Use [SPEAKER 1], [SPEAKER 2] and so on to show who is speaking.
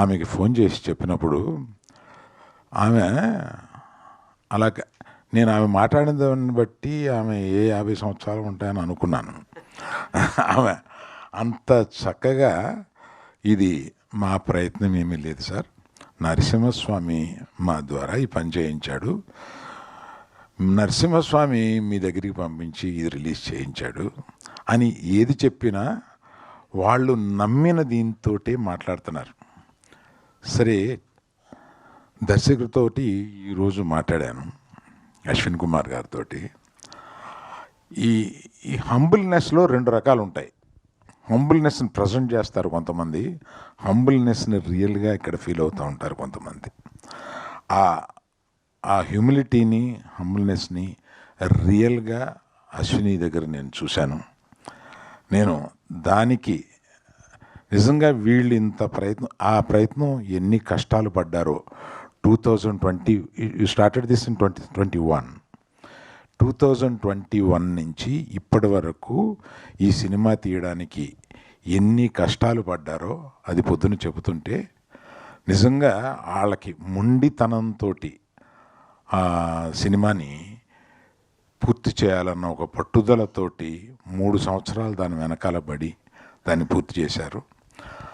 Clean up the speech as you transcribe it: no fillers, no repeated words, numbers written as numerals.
[SPEAKER 1] ఆమెకి ఫోన్ చేసి చెప్పినప్పుడు ఆమె అలా నేను ఆమె మాట్లాడిన దాన్ని బట్టి ఆమె 50 సంవత్సరాలు ఉంటాయని అనుకున్నాను. ఆమె అంత చక్కగా, ఇది మా ప్రయత్నం ఏమీ లేదు సార్, నరసింహస్వామి మా ద్వారా ఈ పని చేయించాడు, నరసింహస్వామి మీ దగ్గరికి పంపించి ఇది రిలీజ్ చేయించాడు అని ఏది చెప్పినా వాళ్ళు నమ్మిన దీంతోటే మాట్లాడుతున్నారు. సరే, దర్శకుడితోటి ఈరోజు మాట్లాడాను, అశ్విన్ కుమార్ గారితో. ఈ హంబుల్నెస్లో 2 రకాలు ఉంటాయి. హంబుల్నెస్ని ప్రజెంట్ చేస్తారు కొంతమంది, హంబుల్నెస్ని రియల్గా ఇక్కడ ఫీల్ అవుతూ ఉంటారు కొంతమంది. ఆ హ్యూమిలిటీని, హంబుల్నెస్ని రియల్గా అశ్విని దగ్గర నేను చూశాను. నేను దానికి నిజంగా వీళ్ళు ఇంత ప్రయత్నం, ఆ ప్రయత్నం ఎన్ని కష్టాలు పడ్డారో. 2020 యూ స్టార్టెడ్ దిస్ ఇన్ 2021 నుంచి ఇప్పటి వరకు ఈ సినిమా తీయడానికి ఎన్ని కష్టాలు పడ్డారో అది పొద్దున చెబుతుంటే నిజంగా వాళ్ళకి మొండితనంతో ఆ సినిమాని పూర్తి చేయాలన్న ఒక పట్టుదలతోటి 3 సంవత్సరాలు దాని వెనకాల పడి దాన్ని పూర్తి చేశారు.